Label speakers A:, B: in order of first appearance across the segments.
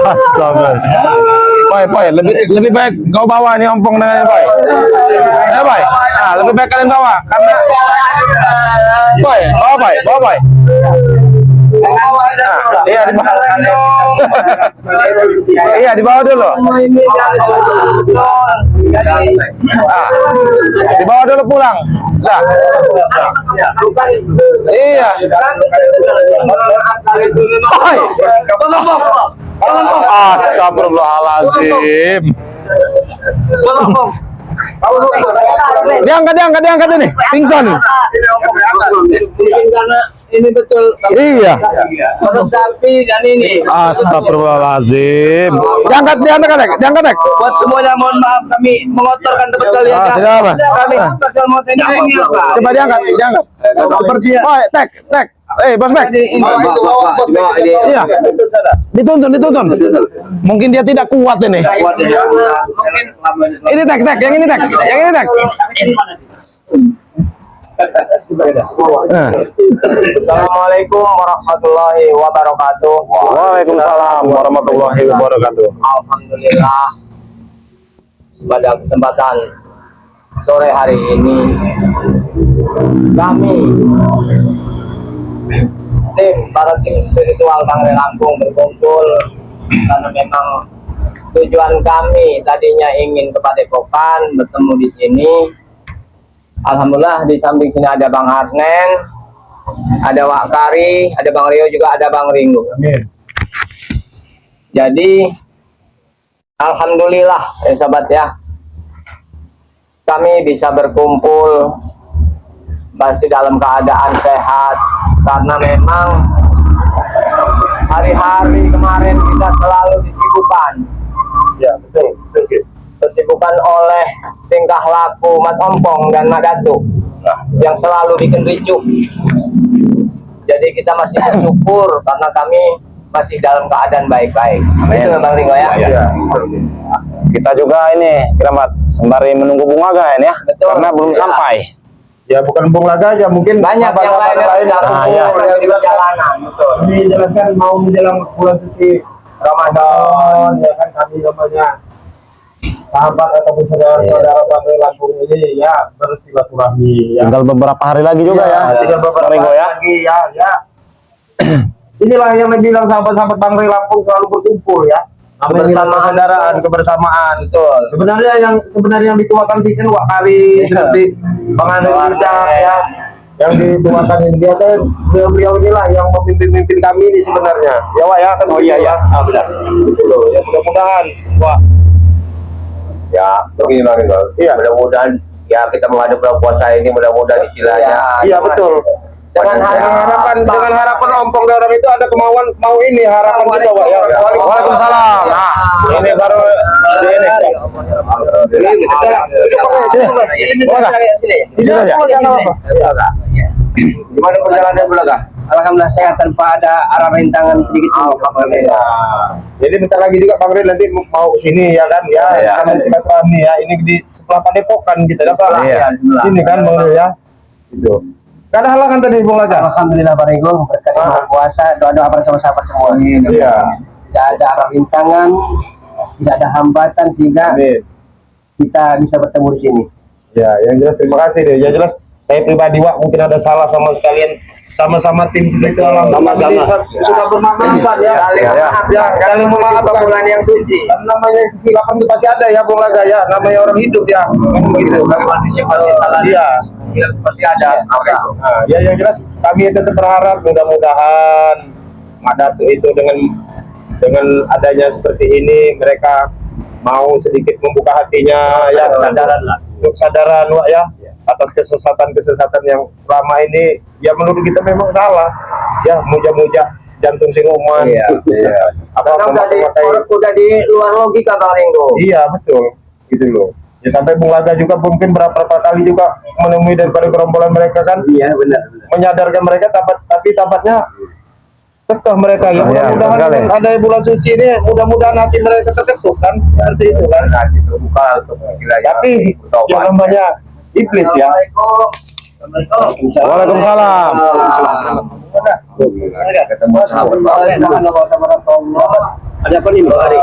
A: Astaga. Boy, lebih baik kau bawa nih ompong dengan boy. Ya boy. Nah, lebih baik kalian bawa karena boy, bawa boy. Nah, iya di bawah. Iya di bawah dulu. Nah, di bawah dulu pulang. Nah. Iya. Astagfirullahaladzim. Diangkat ini. Pingsan.
B: Ini betul.
A: Iya.
B: Kalau sapi dan ini.
A: Astagfirullahaladzim. Diangkat.
B: Buat semuanya mohon maaf kami mengotorkan tempat kalian.
A: Tidak apa.
B: Kami pasal mau ini apa?
A: Coba diangkat.
B: Sepertinya.
A: Oh, tek. Bos Mek. Iya. Dituntun. Mungkin dia tidak kuat ini. Ini tek. Yang ini tek.
B: Assalamualaikum warahmatullahi wabarakatuh.
A: Waalaikumsalam warahmatullahi wabarakatuh.
B: Alhamdulillah, pada kesempatan sore hari ini kami tim spiritual Bangre Lampung berkumpul karena memang tujuan kami tadinya ingin ke Padepokan, bertemu di sini. Alhamdulillah di samping sini ada Bang Harnen, ada Wak Kari, ada Bang Rio, juga ada Bang Ringo.
A: Amin.
B: Jadi alhamdulillah ya sahabat ya, kami bisa berkumpul masih dalam keadaan sehat karena memang hari-hari kemarin kita selalu disibukkan.
A: Ya, betul.
B: Disibukkan oleh tingkah laku Mat Ompong dan Mak Datuk yang selalu bikin ricuh. Jadi kita masih bersyukur karena kami masih dalam keadaan baik-baik. Itu Bang Ringo ya.
A: Ya. Kita juga ini keramat sembari menunggu bunga kan ya.
B: Betul.
A: Karena belum sampai. Ya bukan Bung Laga aja, mungkin
B: Banyak yang lain yang
A: ya.
B: di perjalanan. Betul.
C: Ini jelaskan mau menjelang bulan suci Ramadan, ya kan kami namanya sahabat ataupun saudara-saudara Bangre Lampung ini ya bersilaturahmi. Ya.
A: Tinggal beberapa hari lagi juga ya.
C: Tinggal beberapa hari lagi ya. Inilah yang dibilang sahabat-sahabat Bangre Lampung selalu berkumpul ya. Kebersamaan.
B: Betul.
C: Sebenarnya yang dituakan sih kan Wak Kari, seperti Bang Andi ya. Yang dituakan ini biasa beliau inilah yang memimpin kami ini sebenarnya. Ya Wak ya kan.
B: Oh iya ya.
C: Benar. Gitu loh. Ya mudah-mudahan Wak.
B: Ya, begini Bang Ringo.
C: Iya.
B: Mudah-mudahan ya kita menghadapi bulan puasa ini mudah-mudahan istilahnya.
C: Iya betul.
B: Dengan
C: harapan ompong orang itu ada kemauan mau ini harapan kita Wak ya.
A: Waalaikumsalam. Nah, ini baru
B: Gimana perjalanan Bulaga? Alhamdulillah sehat tanpa ada arah rintangan sedikit.
C: Alhamdulillah. Jadi bentar lagi juga Bang Rin nanti mau sini ya kan ya. Kami silaturahmi ya. Ini di sebelah Padepokan kita dapat. Ini kan Bang Rin ya. Gitu. Gak ada halangan tadi Bung Laga.
B: Alhamdulillah Pak Ringo, berkat puasa, doa-doa bersama-sama semua.
C: Iya.
B: Tidak ada arah rintangan, tidak ada hambatan sehingga kita bisa bertemu di sini.
C: Ya, yang jelas terima kasih deh. Yang jelas saya pribadi Wak mungkin ada salah sama sekalian sama-sama tim spiritual sama-sama sudah bermanfaat ya. Ya, saling memaafkan bulan yang suci. Namanya kehilapan itu pasti ada ya Bung Laga ya. Namanya orang hidup ya. Begitu.
B: Manusia pasti salah.
C: Iya.
B: Pasti ada.
C: Nah, ya yang jelas kami tetap berharap mudah-mudahan Mak Datuk itu dengan adanya seperti ini mereka mau sedikit membuka hatinya ya, kesadaran Wak ya atas kesesatan yang selama ini ya menurut kita memang salah ya, muja-muja jantung siluman.
B: Udah di luar logika Bang Ringo.
C: Iya betul gitu loh ya, sampai Bung Laga juga mungkin berapa kali juga menemui daripada gerombolan mereka kan.
B: Iya benar.
C: Menyadarkan mereka tapi tampaknya kekeh mereka ya. Mudah-mudahan ada bulan suci ini mudah-mudahan hati mereka terketuk kan seperti itu kan.
B: Terbuka untuk istilahnya.
C: Tapi yang namanya iblis ya.
A: Waalaikumsalam.
B: Ketemu sahabat.
C: Ada apa nih, Pak?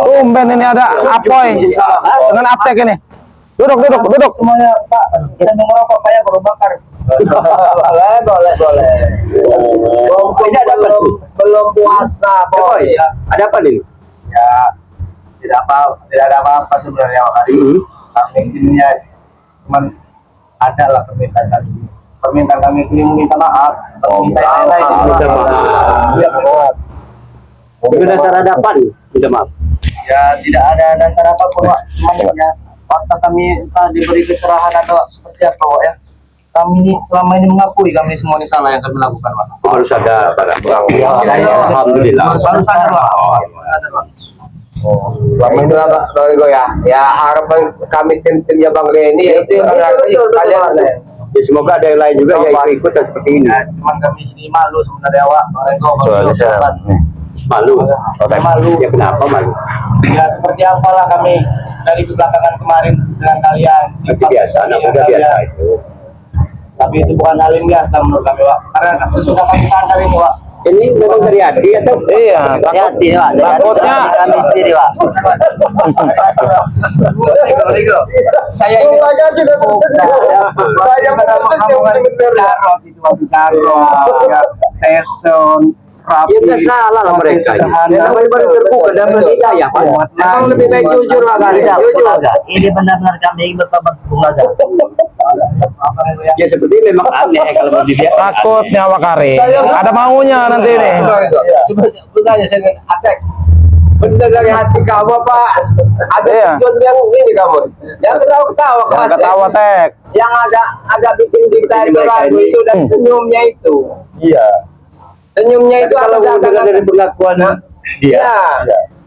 A: Tumben ini ada Apoy dengan aptek ini. Duduk.
B: Semuanya Pak, kita mau merokok Pak ya baru bakar. boleh. Ini ada belum puasa boy.
C: Ada apa nih?
B: Ya tidak ada apa-apa sebenarnya hari ini. Kami sini ya cuman ada lah permintaan kami sini. Permintaan kami sini meminta maaf. Permintaan lain
C: minta maaf.
B: Ya, maaf.
C: Itu dasar ada apa nih? Minta maaf.
B: Ya tidak ada dasar apapun Pak. Cuman ya fakta kami entah diberi kecerahan atau seperti apa Pak ya. Kami selama ini mengakui kami semua ini salah yang kami lakukan Pak.
C: Baru sadar pada Alhamdulillah.
B: Baru sadar Pak.
C: Selama ini Bang ya. Ya harapan kami tim-timnya Bang Reni itu kalian. Ya, semoga ada yang lain juga yang ikut seperti ini.
B: Ya, cuman kami sini malu sebenarnya Wak.
C: Malu.
B: Malu.
C: Ya kenapa malu?
B: Ya seperti apalah kami dari belakangan kemarin dengan kalian.
C: Seperti biasa, anak muda biasa itu.
B: Tapi itu bukan hal yang biasa menurut kami Wak. Karena sesudah kami sadar ini Wak.
C: Ini memang dari hati atau?
A: Iya, takutnya
B: kami sendiri Wak. Saya ini
C: aja sudah tersenyum. Saya tersenyum sebenarnya.
B: Itu waktu ya Tyson
C: Ya nggak salah lah mereka. Ya namanya paling terbuka dan berbudaya Pak. Emang lebih baik jujur lah kan? Jujur.
B: Ini benar-benar kami ingin bertobat Laga.
C: Ya seperti memang aneh kalau mau dilihat.
A: takut nyawa Kari. Ada maunya nanti ini.
B: Coba bertanya saya dengan Atek.
C: Bener dari hati kamu Pak. Ada
A: Iya.
C: tujuan yang ini kamu. Yang ketawa-ketawa
A: Jangan
C: Pak.
A: ketawa tek.
B: Yang agak bikin kita
C: Ini
B: itu
C: mereka
B: ragu
C: ini.
B: itu dan senyumnya itu.
C: Iya.
B: Senyumnya itu
C: Kalau
B: ada
C: dengar dari pengakuan dia.
B: Iya.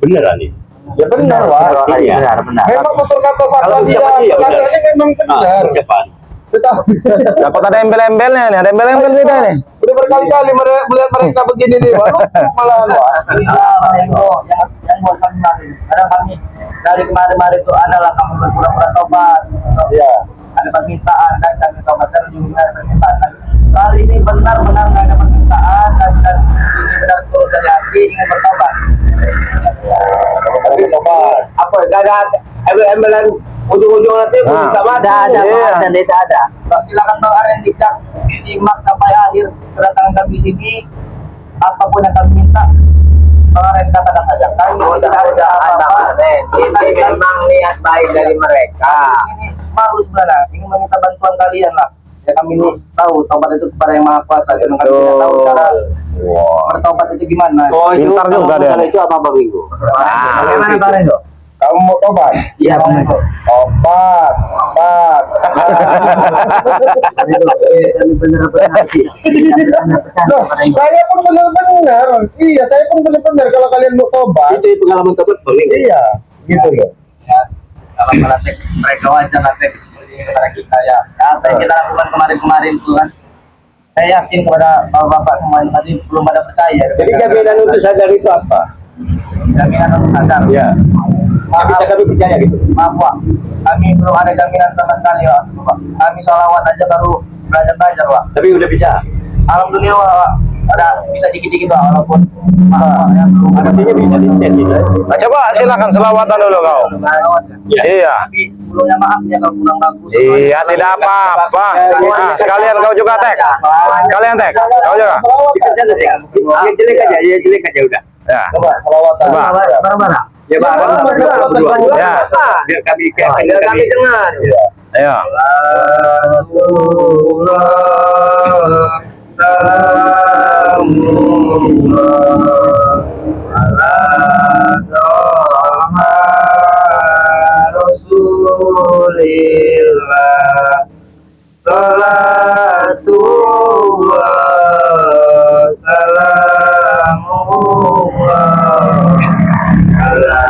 C: Beneran nih.
D: Ya benar, Pak.
C: Iya.
B: benar.
D: Memang betul kata Pak
C: Kalau
D: Fadil,
C: ucapan dia benar.
D: katanya memang benar.
C: Ucapan.
D: Tetapi
A: Dapat ada embel-embelnya nih, ada embel-embel kita nih.
D: udah berkali-kali melihat mereka begini nih, Pak. Lu malah
B: yang buat kami lari. Karena kami dari kemarin-kemarin itu adalah kami berpura-pura tobat.
D: Iya.
B: Ada permintaan dan kami tobat dan juga ada permintaan. Kali ini benar-benar nggak ada permintaan dan ini benar tulus dari hati ingin bertobat.
D: Tapi Pak,
B: Apa nggak ada embel-embelan ujung-ujung nanti
A: Nah,
B: minta maaf.
A: iya.
B: Dan tidak ada. Silakan Bang Aren Dikdak simak sampai akhir kedatangan kami di sini. Apapun yang kami minta, Bang Aren katakan saja. Kami tidak ada apa-apa.
E: Ini memang niat baik dari mereka.
B: Ini malu sebenarnya, ingin meminta bantuan kalian lah. Ya kami ini tahu tobat itu kepada yang maha kuasa. Dan kami tidak tahu cara bertobat itu gimana.
A: Pintar juga dia.
C: Itu apa Bang Minggu?
B: Bagaimana Bang Aren?
D: kamu mau tobat?
B: Iya Bang Aren.
D: Tobat.
B: Kami benar-benar
D: Loh, saya pun benar-benar. Iya, saya pun benar-benar kalau kalian mau tobat.
C: Itu pengalaman tobat Bang Minggu.
D: Iya, gitu loh.
B: ya kalau melatih mereka wajar latih seperti ini kepada kita ya. Apa yang kita lakukan kemarin itu kan saya yakin kepada bapak-bapak semuanya tadi belum ada percaya.
C: Jadi jaminan untuk sadar itu apa?
B: jaminan untuk sadar.
C: Ya.
B: Maaf,
C: Bisa kami percaya gitu.
B: maaf Pak, kami belum ada jaminan sama sekali Pak. Kami sholawat aja baru belajar Pak.
C: Tapi udah bisa.
B: Alhamdulillah Pak, ada bisa dikit-dikit Pak walaupun maaf Pak ya belum ada.
C: Artinya bisa dites gitu.
A: Nah, coba silakan selawatan dulu kau.
B: Sholawat ya.
A: Iya.
B: Tapi sebelumnya maaf ya kalau kurang bagus.
A: Iya, tidak apa-apa. Nah, sekalian kau juga tek. Sekalian tek. Kau juga.
C: Kita sana deh. Ya jelek aja, ya jelek aja udah.
A: Ya.
D: Coba, selawatan.
A: Coba.
B: Bareng-bareng.
C: Ya bareng berdua.
A: Ya.
C: Biar kami kayak
B: Biar kami dengar.
A: Ayo.
B: Rasulillah salatullah salamullah ala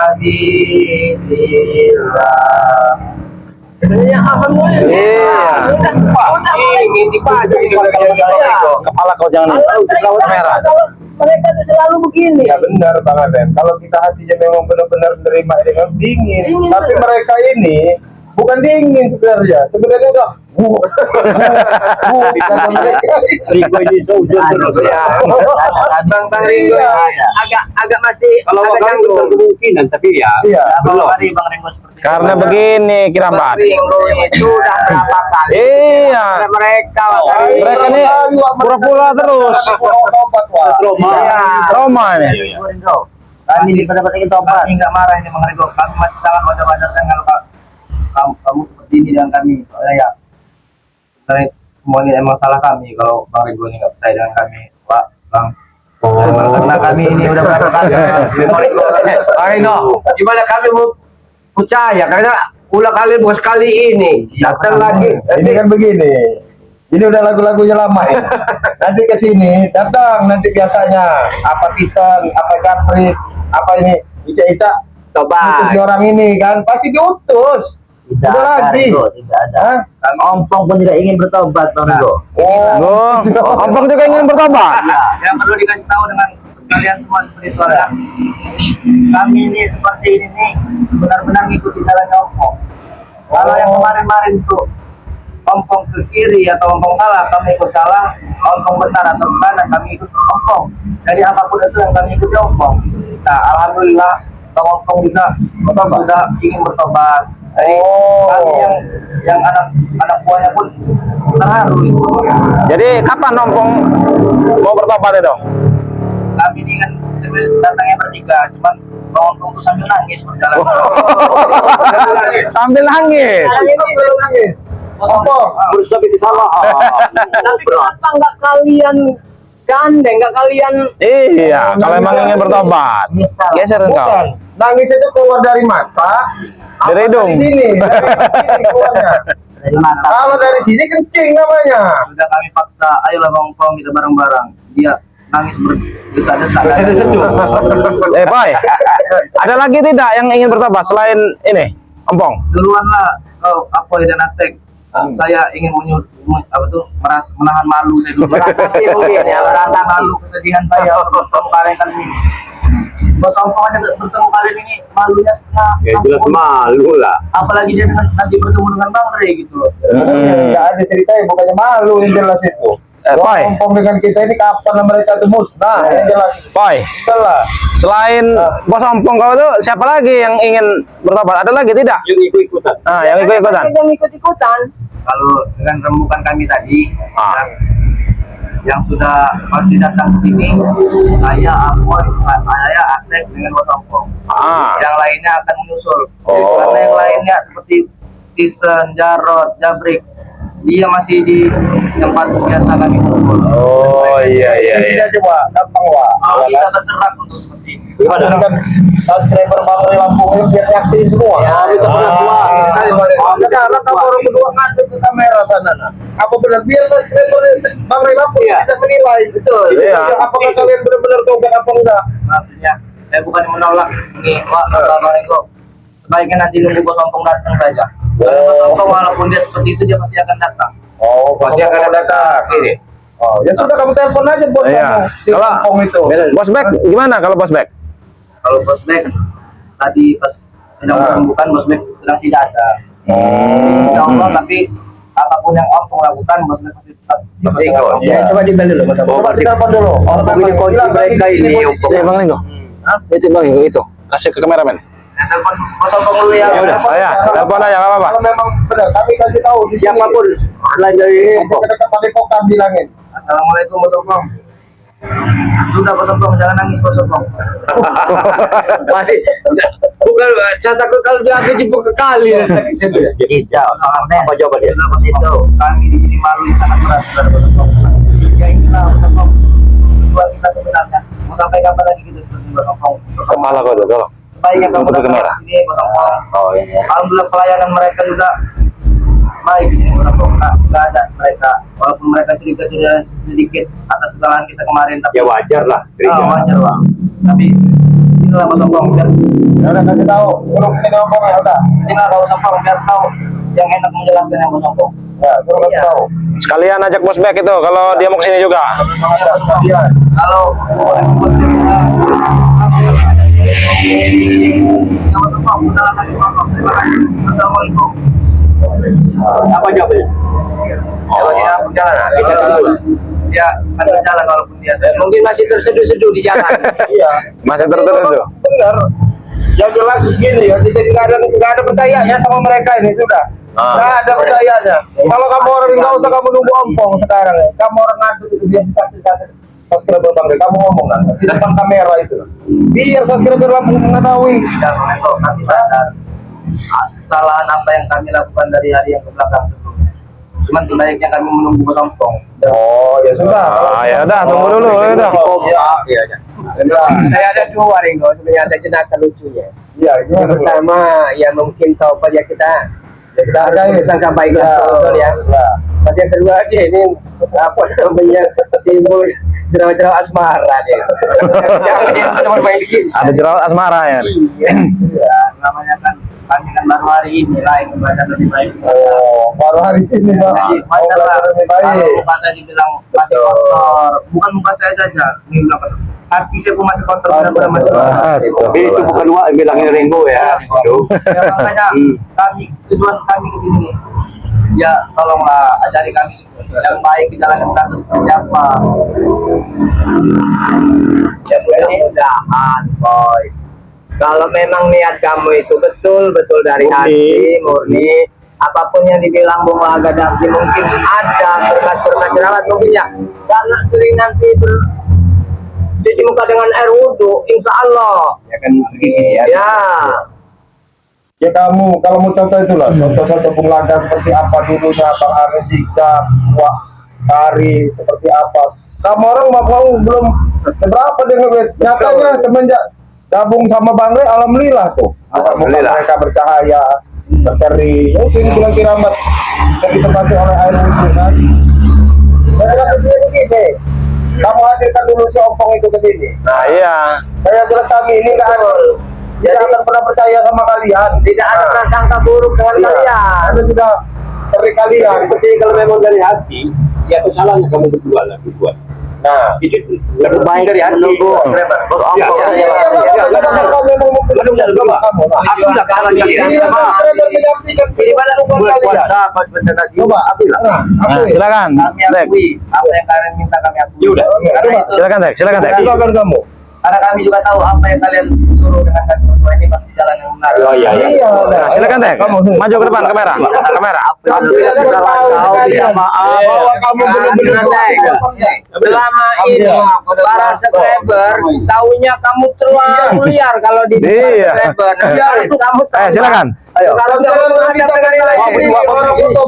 B: hadillah. Ya alhamdulillah.
A: Iya. Kepala kau jangan laut merah.
B: Mereka tuh selalu begini.
D: Ya benar Bang Aden. Kalau kita hatinya memang benar-benar menerima dengan dingin. Tapi mereka ini bukan dingin sebenarnya udah
C: Rigo ini seujung terus ya.
B: Bang Ringo agak masih
C: Kalau
B: agak
C: kan
B: canggung.
C: kemungkinan tapi ya
D: iya
C: belum.
B: Hari Bang Ringo seperti itu.
A: Karena begini
B: Bang
A: Kirabat.
B: Ringo itu udah berapa kali
A: Iya.
B: mereka
A: Mereka ini pura-pura terus.
D: obat wah
C: Trauma.
A: Trauma ini.
B: Kami di pendapat ini tobat. Kami nggak marah ini Bang Ringo. Kami masih sangat wajar-wajarkan kalau kamu seperti ini dengan kami. Soalnya ya sebenarnya semua ini emang salah kami kalau Bang Ringo ini nggak percaya dengan kami, Pak Bang. Karena kami ini udah berapa kali. Bang Ringo, gimana kami mau percaya karena ulang kali bos kali ini datang lagi.
D: ini kan begini ini udah lagu-lagunya lama ini nanti ke sini datang nanti biasanya apa Tisan apa Gaprit apa ini Ica
B: Coba.
D: utus orang ini kan pasti diutus
B: Tidak
D: udah
B: ada,
D: lagi
B: Ringo, tidak ada.
D: Hah?
B: Ompong pun tidak ingin bertobat, Bang Ringo.
D: oh
A: Ompong juga ingin bertobat.
B: Yang perlu dikasih tahu dengan kalian semua seperti itu adalah kami ini seperti ini nih benar-benar ngikuti jalannya Ompong. Kalau yang kemarin-kemarin tuh Ompong ke kiri atau Ompong salah, kami ikut salah. Ompong benar atau ke kanan, kami ikut Ompong. Jadi apapun itu yang kami ikuti Ompong. Nah, alhamdulillah Bang Ompong juga sudah ingin bertobat. Jadi kami yang anak buahnya pun terharu itu.
A: Jadi kapan Ompong mau bertobat itu?
B: Kami ini kan sebenarnya datangnya bertiga, cuman Bang Ompong tuh sambil nangis berjalan.
A: Sambil nangis.
D: Ompong
C: Bersabit salah.
B: Tapi kenapa nggak kalian gandeng, nggak kalian
A: Iya, kalau emang ingin bertobat. Geser
D: bukan
A: engkau.
D: nangis itu keluar dari mata
A: Dari hidung.
D: dari sini keluarnya
B: dari mata?
D: kalau dari sini kencing namanya
B: Sudah kami paksa, ayolah Bang Ompong kita bareng-bareng. Dia nangis berdesak-desak.
A: Boy. Ada lagi tidak yang ingin bertobat selain ini? Ompong.
B: Duluan lah kau Apoy dan Atek. Saya ingin menahan malu saya dulu. Meratapi mungkin ya, meratapi malu kesedihan saya untuk bertemu kalian kali ini. Bos Ompong aja bertemu kalian ini malunya setengah.
C: Ya jelas malu lah.
B: Apalagi dia nanti bertemu dengan Bang Rey gitu loh.
D: nggak ada ceritanya bukannya malu yang jelas itu
A: Boy.
D: Ompong dengan kita ini kapan mereka itu musnah yang jelas
A: Boy.
D: itulah
A: Selain Bos Ompong kau itu siapa lagi yang ingin bertobat? Ada lagi tidak?
C: Yang ikut-ikutan.
A: Ah, yang ikut-ikutan.
B: Yang ikut-ikutan. Kalau dengan rembukan kami tadi, yang sudah pasti datang ke sini, saya Apoy, saya Atek dengan Bos Ompong. Yang lainnya akan menyusul. Karena yang lainnya seperti Tisen, Jarot, Jabrik, dia masih di tempat biasa kami kumpul.
A: Oh iya.
D: bisa coba gampang wah
B: Bisa bergerak untuk seperti ini.
D: gimana kan subscriber Bang Rey Lampung itu biar nyaksiin semua
B: itu benar tua.
D: sekarang kamu orang berdua ngadep ke kamera sana apa benar biar subscriber Bang Rey Lampung bisa menilai betul
A: Iya.
D: apakah kalian benar-benar tobat apa enggak
B: Maksudnya, saya bukan menolak ini, Bang Ringo. Sebaiknya nanti nunggu Bos Ompong datang saja. Kalau Bos Ompong walaupun dia seperti itu, dia pasti akan datang.
D: pasti akan datang
B: Ini.
D: oh ya sudah kamu telepon aja bos
A: Iya.
D: kamu si
A: Kalau
D: Lampung itu
A: Bos Bek gimana kalau Bos Bek?
B: Kalau Bos Bek tadi pas sedang menemukan Bos Bek sedang tidak ada. Insya Allah tapi apapun yang Ompong lakukan Bos Bek pasti tetap ikut.
D: ya coba dibeli dulu coba ditelepon dulu
C: Ompong ini kunci mereka ini, Ompong.
A: Itu Bang Linggo. Itu Bang Linggo itu. Kasih ke kameramen.
B: Saya telepon Bos Ompong dulu ya.
A: Ya udah, saya telepon aja enggak apa-apa.
D: kalau memang benar kami kasih tahu di sini.
C: Siapapun selain dari Ompong.
D: dekat Padepokan bilangin
B: Assalamualaikum Bos Ompong. Sudah Bos Ompong, jangan nangis Bos Ompong.
C: Bukan, saya takut kalau dia aku jemput ke kali.
B: Tidak,
C: Apa jawabannya?
B: Sudah Bos itu. Kami di sini malu sangat berat saudara Bos Ompong. Ya inilah Bos Ompong. Tujuan kita sebenarnya. Mau sampai kapan lagi kita seperti Bos Ompong?
A: Kepala kau tuh, tolong.
B: Baiknya kamu
A: Tutup
B: datang
A: kamera.
B: ke sini Bos Ompong.
C: Oh ini.
B: Alhamdulillah pelayanan mereka juga baik di sini Bos Ompong. Nggak ada mereka. Walaupun mereka cerita sedikit atas kesalahan kita kemarin, tapi
C: Ya wajar lah.
B: wajar Bang. Tapi inilah Bos Ompong. Biar
D: ya udah kasih tahu suruh sini Ompong ya udah
B: tinggal Bos Ompong biar tahu yang enak menjelaskan yang Bos Ompong.
D: ya suruh kasih tahu
A: Sekalian ajak Bos Bek itu kalau dia mau kesini juga.
B: Kalau Bos cerita Assalamualaikum.
C: Apa jawabnya?
B: Kalau dia jalan, kita dulu. Dia sambil jalan walaupun dia mungkin masih terseduh-seduh di jalan.
C: Iya.
A: Masih tertentu.
C: Benar. Yang jelas gini ya, kita nggak ada percayanya sama mereka ini sudah. Nggak ada percayanya. Kalau kamu orang nggak usah kamu nunggu ompong sekarang ya. Kamu orang ngadu itu dia bisa kasih subscriber Bang Rey. Kamu ngomong kan di depan kamera itu. Biar subscriber Lampung mengetahui.
B: Dan itu kami sadar kesalahan apa yang kami lakukan dari hari yang kebelakang itu. Cuman sebaiknya kami menunggu ompong.
C: Oh ya sudah.
A: Ya udah, tunggu dulu ya udah.
B: Iya. Saya ada dua Ringo, sebenarnya ada jenaka lucunya.
C: Iya,
B: Yang pertama, ya mungkin taubat ya kita hargai sangka baik betul ya. Tapi yang kedua aja ini apa namanya timbul jerawat-jerawat asmara dia. Jangan bermain sih.
A: Ada jerawat asmara ya.
B: Iya, namanya kan kami kan baru hari ini lah yang badan lebih baik.
C: Oh, baru hari ini Pak.
B: Jadi wajar lah
C: lebih
B: kalau
C: baik.
B: muka saya dibilang masih kotor, bukan muka saya saja, ini bilang kotor. Hati saya pun masih kotor, benar-benar masih kotor.
A: Astaga.
C: Itu bukan Wak bilangnya Ringo ya.
B: Ya, makanya tujuan kami ke sini ya tolonglah ajari kami yang baik di jalan yang benar seperti apa. Ya mudah-mudahan boy. Kalau memang niat kamu itu betul dari hati murni, apapun yang dibilang Bung Laga Damsi mungkin ada berkat jerawat mungkin ya, karena sering nanti cuci muka dengan air wudhu, insya Allah.
C: Ya kan begitu sih ya.
B: Ya.
C: Ya kamu kalau mau contoh itulah contoh-contoh Bung Laga seperti apa dulunya Bang Arjika, Wak Kari seperti apa. Kamu orang mau belum seberapa dengan nyatanya semenjak gabung sama Bang Rey, alhamdulillah tuh. Alhamdulillah mereka bercahaya, berseri. Ya itu bilang kiramat yang ditempati oleh air wudhu kan. Mereka begini begini. Kamu hadirkan dulu si ompong itu ke sini.
A: Nah iya.
C: Saya jelas kami ini nggak ada. Dia akan pernah percaya sama kalian.
B: Tidak ada prasangka buruk dengan kalian.
C: Anda sudah beri kalian.
D: Seperti kalau memang dari hati, ya kesalahannya kamu berdua lah berbuat.
C: Nah,
D: Itu
B: Lebih baik
D: dari hati.
B: menunggu
C: Iya,
B: berompong saja.
D: Aku lah kalah
C: Di mana lupa kalian?
D: Coba, aku lah.
A: Nah, silakan.
B: Kami
A: Dek.
B: akui apa yang kalian minta kami akui.
D: Yaudah.
B: Karena itu,
A: Silakan Dek, silakan Dek.
C: Silakan kamu.
B: karena kami juga tahu apa yang kalian suruh dengan kami berdua ini pasti jalan yang benar.
D: Oh, iya.
A: Nah, silakan Dek. Maju ke depan kamera. Kamera.
C: Kami tidak tahu
B: Minta
C: maaf bahwa kamu benar-benar
B: selama ini para subscriber tahunya kamu terlalu liar kalau di
A: Iya.
B: subscriber. Nah, itu kamu tahu.
A: Silakan.
C: Ayo.
B: Kalau kamu bisa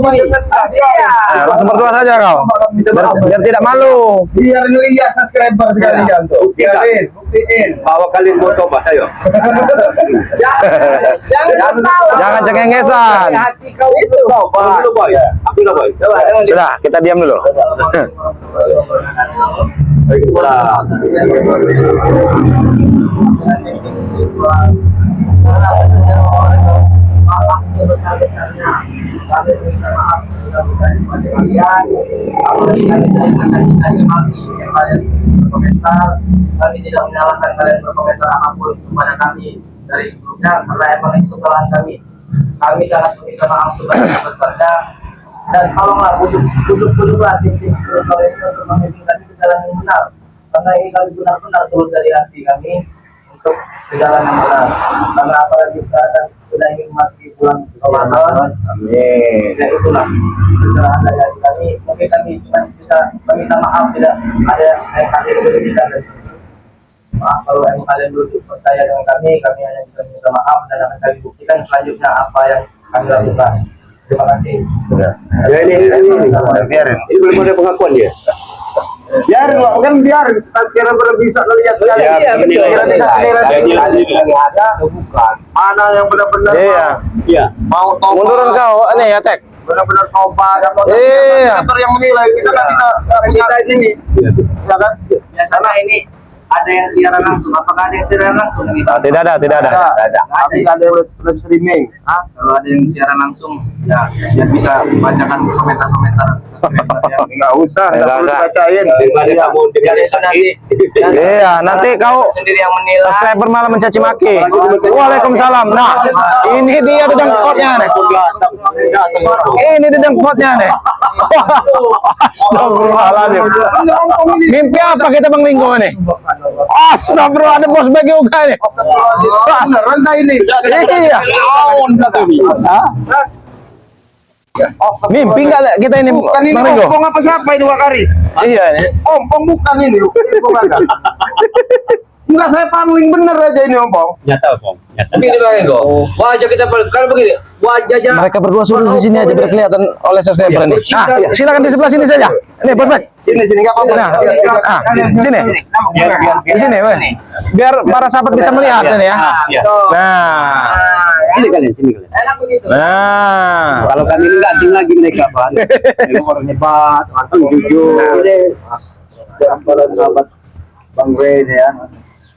B: menilai iya.
A: Nah, langsung berdua saja kau. Biar tidak malu.
C: Biar lihat subscriber sekalian tuh. Buktiin.
D: Bahwa kalian mau coba, ayo.
B: Jangan tahu.
A: Jangan cengengesan.
B: Hati kau itu.
D: Aku boy. Aku lah boy.
B: Coba.
A: Sudah, kita diam dulu.
B: Sebesar-besarnya kami minta maaf dari kalian. Apalagi kami dari mati yang kalian berkomentar, kami tidak menyalahkan kalian berkomentar apapun kepada kami dari sebelumnya karena emang itu kesalahan kami. Kami sangat meminta maaf sebesar-besarnya dan tolonglah bujuk-bujuklah tim-tim kalau itu untuk memimpin kami ke jalan yang benar karena ini kami benar-benar tulus dari hati kami untuk ke jalan yang benar karena apalagi sekarang sudah ingin memasuki bulan Ramadan.
C: Amin.
B: Ya itulah kesalahan dari hati kami. Mungkin kami cuma bisa meminta maaf tidak ada yang kami berlebihan dari sini. Maaf kalau yang kalian dulu percaya dengan kami hanya bisa meminta maaf dan akan kami buktikan selanjutnya apa yang kami lakukan. Terima kasih.
C: Ya ini biarin. Ini belum ada pengakuan dia. Biarin lah, kan biarin. Sekarang baru bisa melihat sekali.
B: Iya, betul.
C: Kira bisa
B: Iya,
C: yang ada bukan. Mana yang benar-benar
A: Iya.
D: Iya.
C: mau tobat.
A: Munduran kau. Ini ya, Tek.
C: Benar-benar tobat.
A: Iya.
C: Yang menilai kita kan tidak kita ini. Ya kan?
B: biasanya ini
E: ada yang siaran langsung? Apakah ada yang siaran langsung?
A: Tidak ada.
D: Tapi ada web streaming.
E: Kalau ada yang siaran langsung, ya biar bisa bacakan komentar-komentar.
D: Nggak usah bacain.
B: Daripada kamu
E: Jadi nanti
A: Iya, nanti kau
E: sendiri yang menilai.
A: subscriber malah mencaci maki. Waalaikumsalam. Nah, ini dia dengkotnya nih. Ini dia dengkotnya nih. Astagfirullahaladzim. Mimpi apa kita Bang Linggo ini? Astagfirullah, ada bos bagi juga nih.
D: Rantai ini.
A: Iya. Mimpi nggak kita ini
D: Bukan ini
A: Bang Linggo?
D: ompong apa siapa ini Wakari?
A: Iya.
D: Ompong bukan ini. Ompong ada. Enggak, saya pangling bener aja ini ompong.
B: begini Bang Ego. Wajah kita kalau begini, wajahnya
A: Mereka berdua suruh di sini aja biar kelihatan oleh subscriber ini. Ah, iya, silakan di sebelah sini saja. Nih, Bos.
D: Sini nggak apa-apa.
A: Nah, sini. Di sini, Bos. Biar para sahabat bisa melihat ini ya. Nah,
E: Sini kalian.
B: enak begitu.
A: nah.
E: Kalau kami ini nggak asing lagi mereka, Pak. Mereka orang hebat, orang jujur.
D: Dan para sahabat Bang Ray ini ya.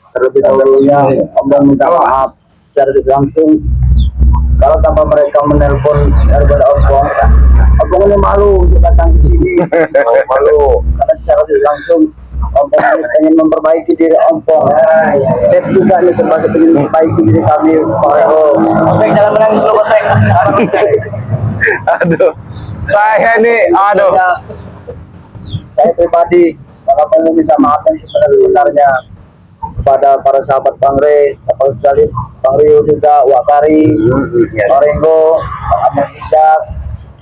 D: Terlebih dahulunya Abang minta maaf secara langsung kalau tanpa mereka menelpon daripada Abang ini malu untuk datang ke sini. Malu karena secara langsung Abang ini ingin memperbaiki diri Abang. Dep juga nih termasuk ingin memperbaiki diri kami.
B: Baik dalam menangis lo kotek.
A: Aduh. Saya ini aduh.
D: Saya pribadi Abang minta maaf yang sebenarnya kepada para sahabat Bang Ray, Bapak sekali, Bang Rio juga, Wakari, Orengo, Bang Ahmad Hijab,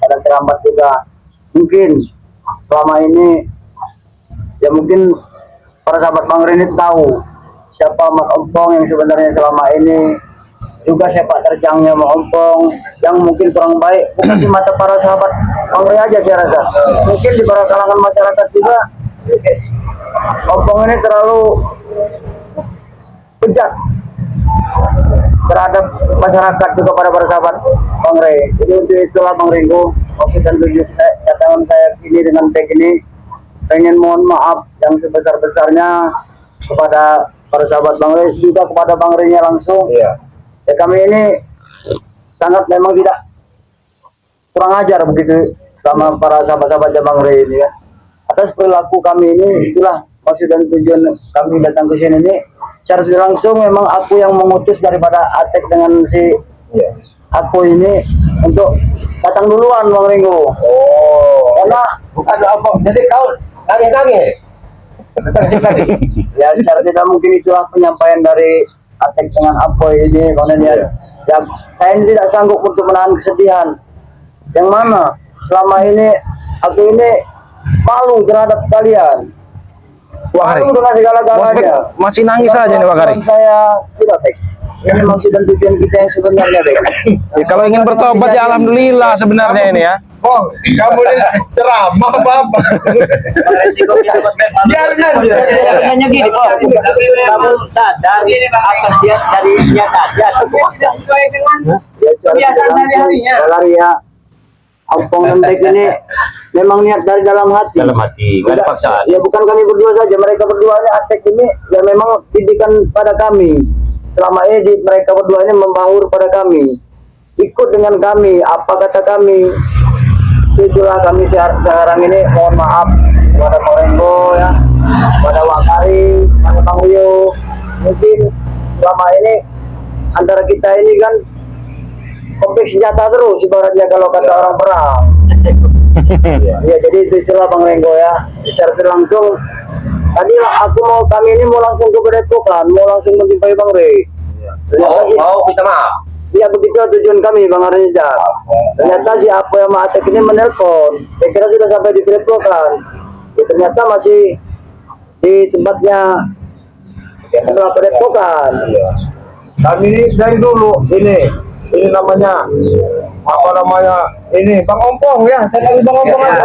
D: ada terlambat juga. Mungkin selama ini, ya mungkin para sahabat Bang Ray ini tahu siapa Mas Ompong yang sebenarnya selama ini, juga sepak terjangnya Mas Ompong yang mungkin kurang baik, bukan di mata para sahabat Bang Ray aja saya rasa. Mungkin di para kalangan masyarakat juga, Ompong ini terlalu bejat terhadap masyarakat juga pada para sahabat Bang Ray. Jadi untuk itulah Bang Ringo, maksud dan tujuan datangan saya sini dengan tag ini pengen mohon maaf yang sebesar-besarnya kepada para sahabat Bang Ray, juga kepada Bang Ray-nya langsung. Ya kami ini sangat memang tidak kurang ajar begitu sama para sahabat-sahabatnya Bang Ray ini ya. Atas perilaku kami ini, itulah maksud dan tujuan kami datang ke sini ini. Secara langsung memang aku yang mengutus daripada Atek dengan si aku ini untuk datang duluan Bang Ringo. Karena
B: Ada apa? Jadi kau nangis.
D: ya secara tidak mungkin itulah penyampaian dari Atek dengan Apoy ini karena dia ya, saya ini tidak sanggup untuk menahan kesedihan. Yang mana selama ini aku ini malu terhadap kalian.
A: Wakari.
D: Malu dengan segala-galanya.
A: Masih nangis aja nih Wakari.
D: Saya tidak Tek. Ini maksud dan tujuan kita yang sebenarnya Tek.
A: Ya, kalau ingin bertobat ya alhamdulillah sebenarnya ini ya.
C: Oh, kamu ini ceramah apa?
B: Resiko kita
C: Biarin aja.
E: Hanya gini, Pak. Kamu sadar atas dia dari niat saja atau memaksa?
D: Ya,
B: Kebiasaan sehari-harinya.
D: ya. Ompong dan Tek ini memang niat dari dalam hati.
B: hati, nggak ada paksaan.
D: Ya bukan kami berdua saja, mereka berdua ini Atek ini ya memang didikan pada kami. Selama ini mereka berdua ini membaur pada kami, ikut dengan kami, apa kata kami. Itulah kami sekarang ini mohon maaf kepada Korengo ya, kepada Wakari, kepada Bang Rio. Mungkin selama ini antara kita ini kan konflik senjata terus ibaratnya kalau kata orang perang. Ya jadi itulah Bang Ringo ya. Secara langsung tadi kami ini mau langsung ke Padepokan, mau langsung menjumpai Bang Ray.
B: Mau minta maaf.
D: Ya begitu tujuan kami Bang Arija. Ternyata si apa yang Atek ini menelpon. Saya kira sudah sampai di Padepokan. Ya, ternyata masih di tempatnya setelah Padepokan. Kami ini dari dulu ini namanya ini Bang Ompong ya. Saya panggil Bang Ompong aja.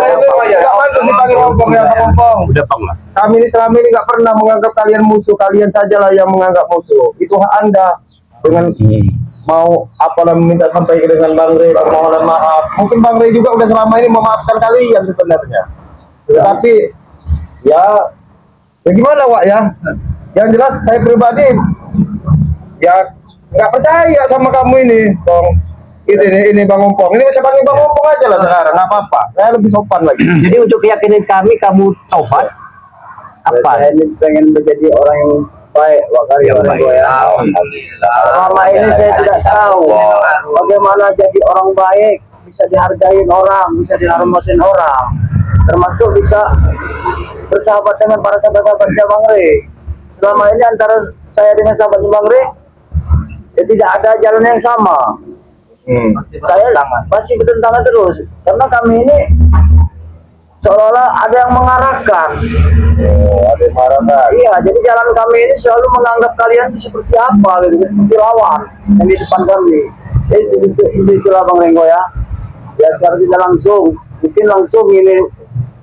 D: Enggak pantas dipanggil Ompong ya Bang Ompong.
B: Udah Bang lah.
C: Kami ini selama ini nggak pernah menganggap kalian musuh, kalian sajalah yang menganggap musuh. Itu hak Anda dengan mau meminta sampai dengan Bang Ray permohonan maaf. Mungkin Bang Ray juga udah selama ini memaafkan kalian sebenarnya. Tetapi ya gimana Wak ya? Yang jelas saya pribadi ya nggak percaya sama kamu ini, Bang. Ini Bang Ompong. Ini bisa panggil Bang Ompong aja lah sekarang, nggak apa-apa. Saya lebih sopan lagi.
E: Jadi untuk keyakinan kami, kamu tobat apa?
D: Saya ini pengen menjadi orang yang baik, wakari
E: Yang
D: orang
E: baik.
D: tua ya.
B: Alhamdulillah.
D: Selama ini saya tidak tahu bagaimana jadi orang baik, bisa dihargain orang, bisa dihormatin orang, termasuk bisa bersahabat dengan para sahabat-sahabatnya Bang Rey. Selama ini antara saya dengan sahabat Bang Rey, ya tidak ada jalan yang sama. Saya masih bertentangan terus, karena kami ini seolah-olah ada yang mengarahkan.
C: Oh, ada yang marah kan?
D: Iya, jadi jalan kami ini selalu menganggap kalian itu seperti apa, gitu, seperti lawan yang di depan kami. Itulah Bang Renggo ya. Ya sekarang kita mungkin langsung ini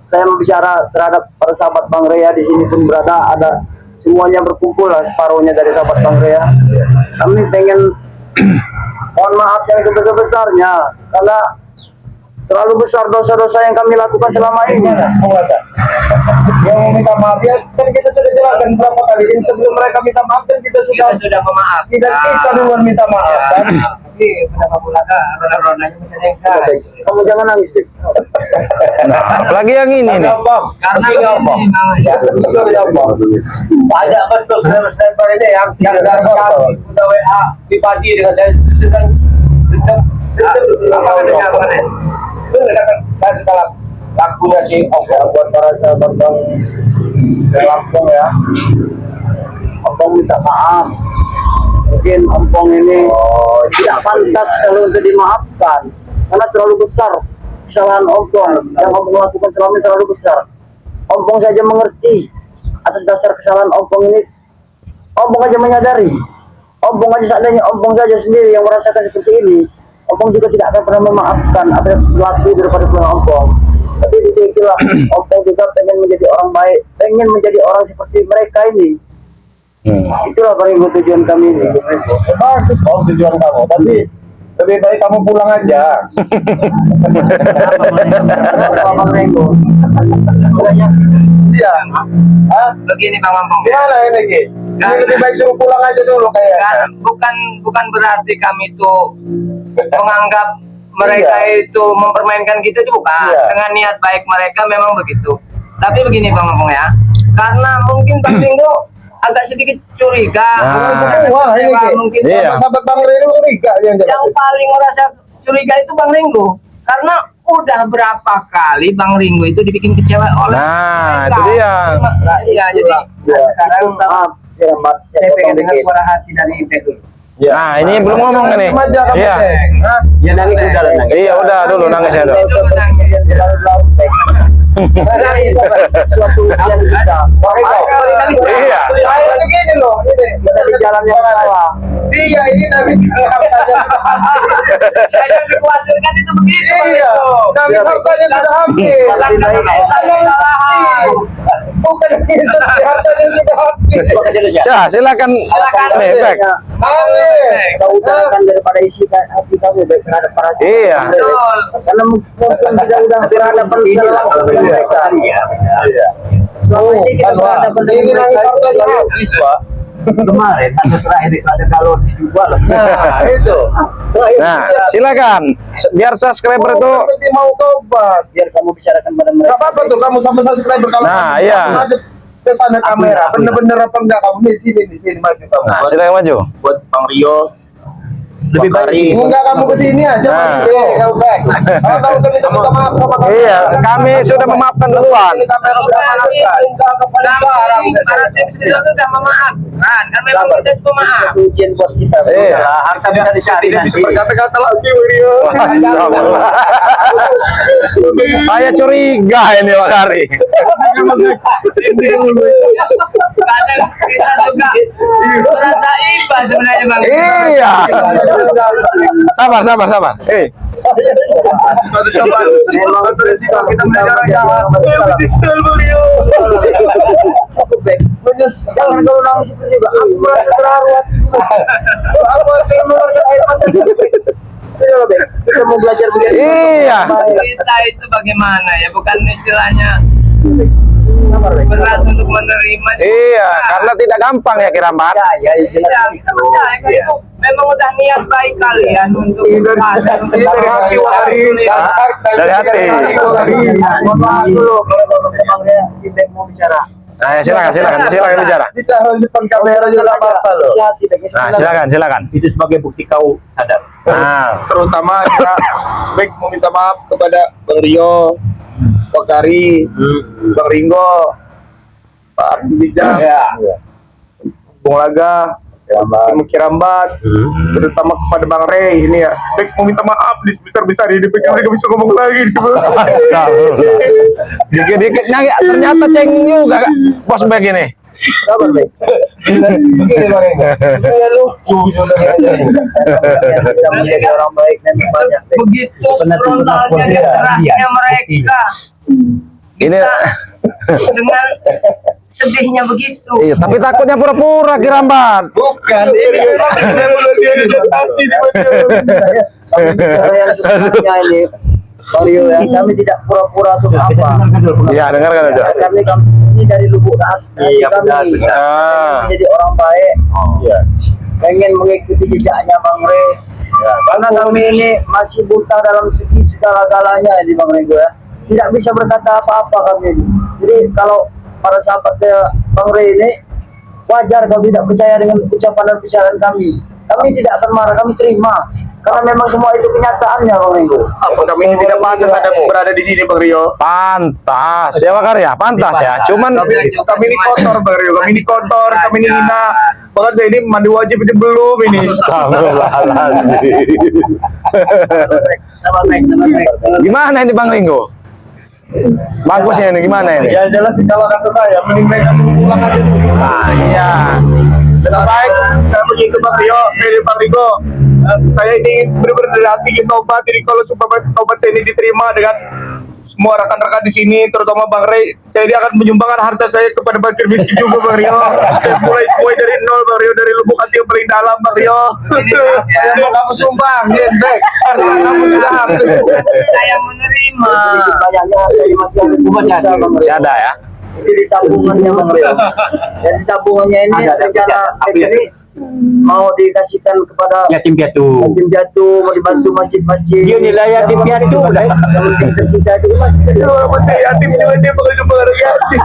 D: saya bicara terhadap para sahabat Bang Rey ya, di sini pun berada, ada semuanya berkumpul lah, separuhnya dari sahabat Bang Rey ya. Kami pengen mohon maaf yang sebesar-besarnya karena terlalu besar dosa-dosa yang kami lakukan selama ini.
C: Yang minta maaf ya kan kita sudah jelaskan berapa kali ini, sebelum mereka minta maaf kan kita sudah
B: memaafkan.
C: kita duluan minta maaf kan.
B: Tapi kenapa pula roda-rodanya masih ada yang
D: Kamu jangan nangis, Dik.
A: Nah, apalagi yang ini nih.
B: karena
E: Banyak betul saudara-saudara ini yang dari kami udah WA pribadi dengan saya sedang lakunya sih
D: Buat para sahabat Bang Lampung ya, Ompong minta maaf. Mungkin Ompong ini tidak pantas kalau untuk dimaafkan karena terlalu besar kesalahan Ompong. Yang Ompong lakukan selama ini terlalu besar. Ompong saja mengerti atas dasar kesalahan Ompong ini. Ompong aja menyadari. Ompong aja seandainya Ompong saja sendiri yang merasakan seperti ini, Ompong juga tidak akan pernah memaafkan apa yang berlaku daripada pulang Ompong. Tapi itulah Ompong juga pengen menjadi orang baik, pengen menjadi orang seperti mereka ini. Itulah paling tujuan kami ini.
C: Bagus kok tujuan kamu, tapi lebih baik kamu pulang aja.
D: Bang Renggo.
C: Iya. Hah?
B: begini Bang Mampong.
C: Gimana ini Ki? Ini lebih baik suruh pulang aja dulu kayaknya.
B: Bukan berarti kami itu menganggap mereka itu mempermainkan kita, itu bukan.
C: Iya.
B: Dengan niat baik mereka memang begitu. Tapi begini Bang Mampong ya, karena mungkin Bang Ringo agak sedikit curiga.
C: Wah, ini Ki.
B: Mungkin
A: Iya.
C: Sahabat Bang Rey itu curiga yang jelas.
B: yang paling merasa curiga itu Bang Ringo, karena udah berapa kali Bang Ringo itu dibikin kecewa oleh
A: Nah,
B: mereka.
A: itu dia.
B: Iya, jadi sekarang
D: Maaf, ya, Mat.
B: saya pengen dengar suara hati dari Ipek dulu.
A: Nah, ini belum ngomong ini.
C: Remaja kamu,
A: Iya.
C: Ceng. Hah?
E: ya nangis sudah lah nangis.
A: Iya, udah dulu nangis ya, Dok.
D: Suatu ujian kita.
A: Iya.
C: Saya begini loh, ini.
D: Kita di jalan yang salah.
C: Iya, ini nangis.
B: Yang dikhawatirkan itu begitu.
C: Iya, nangis hartanya sudah habis. Bukan nangis hartanya sudah habis.
A: Ya, silakan. Nih, Bek.
C: Nangis.
D: Kita utarakan daripada isi hati kami terhadap para
A: Iya.
D: karena mungkin kita udah berhadapan secara langsung dengan mereka.
C: Iya.
D: Selama ini kita
C: Kan, Wak.
D: berhadapan
C: Ini
D: dengan
C: nangis
D: mereka.
C: hartanya habis, Wak.
E: Kemarin ada terakhir ada kalau dijual lah.
C: Nah, itu.
A: Nah, silakan. Biar subscriber itu
C: Seperti mau tobat.
D: Biar kamu bicarakan pada mereka.
C: Gak apa-apa tuh kamu sama subscriber kalau
A: Nah,
C: kamu
A: iya.
C: ngadep ke sana kamera. Bener-bener apa enggak kamu di sini maju kamu.
A: Nah, silakan maju.
E: Buat Bang Rio lebih baik.
C: Enggak kamu ke sini aja
A: Nah.
C: maju. Kalau kamu sudah minta maaf sama kamu.
A: Iya, kami sudah memaafkan duluan.
C: Ini kamera sudah maafkan.
B: Para tim sendiri sudah memaafkan, kan memang kita itu maaf.
D: Ujian buat kita.
A: Iya.
E: Harta bisa dicari nanti.
C: Kata-kata lagi Mario.
A: Astagfirullah. Saya curiga ini Pak Ari.
B: Kadang kita juga merasa iba sebenarnya Bang.
A: Iya. Sabar.
D: Memang kita belajar jalan.
C: Menyesal Mario.
D: Jangan kau nangis seperti itu. Aku merasa terharu hatiku. Aku akan mengeluarkan air mata. Kita mau belajar begini.
A: Iya.
B: Kita itu bagaimana ya, bukan istilahnya berat untuk menerima.
A: Iya, karena tidak gampang ya Kirambat.
D: Ya,
B: Ya, kita percaya kan itu memang udah niat baik kalian untuk
C: Dari hati Wahari.
A: Dari hati.
D: Mohon maaf dulu kalau teman-temannya si Bek mau bicara.
A: Nah, ya, silakan bicara.
C: Bicara di depan kamera juga apa-apa loh.
A: Nah, silakan.
E: Itu sebagai bukti kau sadar.
A: Nah,
C: Terutama ya, baik mau minta maaf kepada Bang Rio, Pak Kari, Bang Ringo, Pak Bijak, Bung Laga, Bung Kirambat, terutama kepada Bang Rey ini ya. Baik mau minta maaf di sebesar-besar ini, pikir nggak bisa ngomong lagi.
A: dikit-dikit ternyata cengeng juga bos Bek ini.
D: Sabar, Bek.
E: Begini Bang Ringo. Lucu sebenarnya.
D: Kita menjadi orang baik dan banyak, Bek.
B: begitu frontalnya dan kerasnya mereka
A: Ini
B: dengan sedihnya begitu.
A: iya, tapi takutnya pura-pura Kirambat.
C: Bukan, ini memang dia di hati.
D: Kami bicara yang sebenarnya ini, Bang Rio ya, kami tidak pura-pura untuk apa.
A: Iya, dengar kan aja.
D: Kami ini dari lubuk hati
E: Iya, benar,
D: kami
A: benar.
D: menjadi orang baik,
C: Iya.
D: pengen mengikuti jejaknya Bang Rey. Karena kami ini masih buta dalam segi segala-galanya ini Bang Rey ya. Tidak bisa berkata apa-apa kami ini. Jadi kalau para sahabatnya Bang Rey ini, wajar kalau tidak percaya dengan ucapan dan bicaraan kami. Kami tidak akan marah, kami terima. Karena memang semua itu kenyataannya Bang Ringo.
C: Apa kami ini tidak pantas ada berada di sini Bang Rio?
A: Pantas ya Pak Karya, pantas ya. Cuman
C: Kami ini kotor Bang Rio, kami ini kotor, kami ini hina. Bahkan saya ini mandi wajib aja belum ini.
A: Astagfirullahaladzim.
D: Sabar baik.
A: Gimana ini Bang Ringo? Bagusnya ini gimana ini?
C: Ya jelas sih kalau kata saya, mending mereka pulang aja dulu.
A: Ah, iya.
C: Lebih baik, saya begitu Bang Rio, dari Bang Ringo. Saya ini benar-benar dari hati ingin tobat. Jadi kalau sumpah tobat saya ini diterima dengan semua rekan-rekan di sini, terutama Bang Rey, saya ini akan menyumbangkan harta saya kepada fakir miskin juga Bang Rio. Saya mulai semua dari nol Bang Rio, dari lubuk hati yang paling dalam Bang Rio. Saya mau kamu sumbang, baik. Harta kamu sudah habis.
B: Saya menerima.
D: Sedikit banyaknya dari masih ada sisa Bang Rey.
A: Masih ada ya.
D: Jadi tabungannya Bang Rey. Jadi tabungannya ini rencana ini mau dikasihkan kepada
E: Yatim piatu.
D: yatim piatu, mau dibantu masjid-masjid.
E: Dia nilai yatim piatu.
D: Yang penting tersisa itu masjid.
C: Saya yatim juga dia bakal jumpa orang yatim.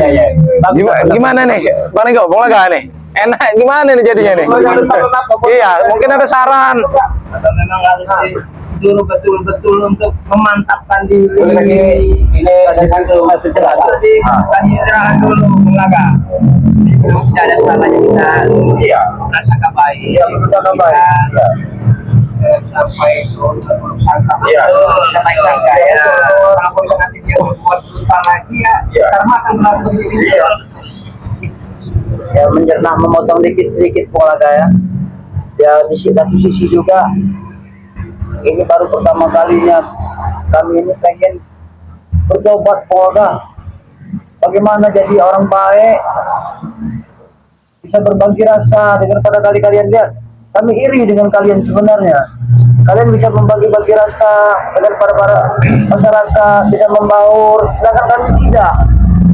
D: Iya.
A: Gimana nih? Bang Ringo, Bang Laga nih. Enak gimana nih jadinya nih? Iya, mungkin ada saran.
B: Atau memang harus disuruh betul-betul untuk memantapkan diri.
E: Ini ada satu
B: Itu sih, kasih istirahat dulu, Bulaga. Tidak ada salahnya kita
C: Iya.
B: bersangka baik.
C: Iya, bersangka baik.
B: Sampai sangka
C: Iya.
B: kita baik sangka ya. Kalau nanti dia berbuat berutang lagi ya,
C: Iya.
B: karma akan melakukan diri.
D: Ya mencerna memotong dikit-sedikit Bulaga ya. Ya di satu sisi juga ini baru pertama kalinya kami ini pengen bertobat Bulaga. Bagaimana jadi orang baik, bisa berbagi rasa dengan pada kali kalian lihat. Kami iri dengan kalian sebenarnya. Kalian bisa membagi-bagi rasa dengan para masyarakat, bisa membaur, sedangkan kami tidak.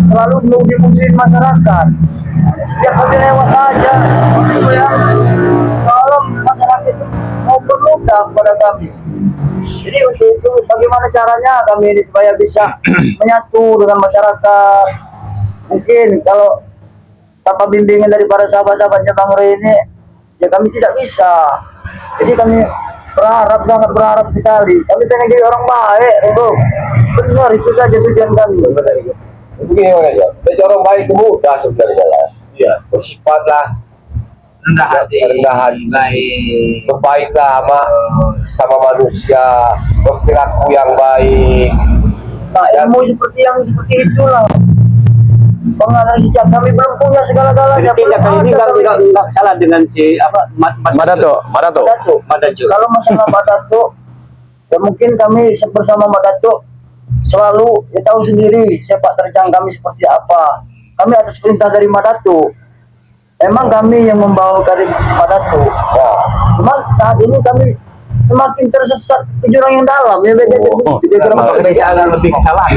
D: Selalu dimusuhin masyarakat. Setiap kali lewat aja, ya, kalau masyarakat itu mau berluka kepada kami. Jadi untuk itu bagaimana caranya kami ini supaya bisa menyatu dengan masyarakat. Mungkin kalau tanpa bimbingan dari para sahabat-sahabatnya Bang Rey ini, ya kami tidak bisa. Jadi kami berharap, sangat berharap sekali. Kami pengen jadi orang baik, Bro. Benar, itu saja tujuan kami.
E: Begini aja. Jadi orang baik itu mudah sebenarnya lah. Iya. Bersifatlah
B: Rendah hati,
E: baik, berbaiklah sama manusia, berperilaku yang baik.
D: Nah, ilmu seperti itulah. Pengaruh hijab kami belum punya segala-galanya.
E: Jadi tindakan ini nggak salah dengan si apa
A: Madato.
D: Madato. Kalau masalah Madato, ya mungkin kami bersama Madato selalu ya tahu sendiri sepak terjang kami seperti apa. Kami atas perintah dari Madato. Memang kami yang membawa dari Madato. Cuma saat ini kami semakin tersesat ke jurang yang dalam. Ya beda.
E: Jadi agak lebih salah.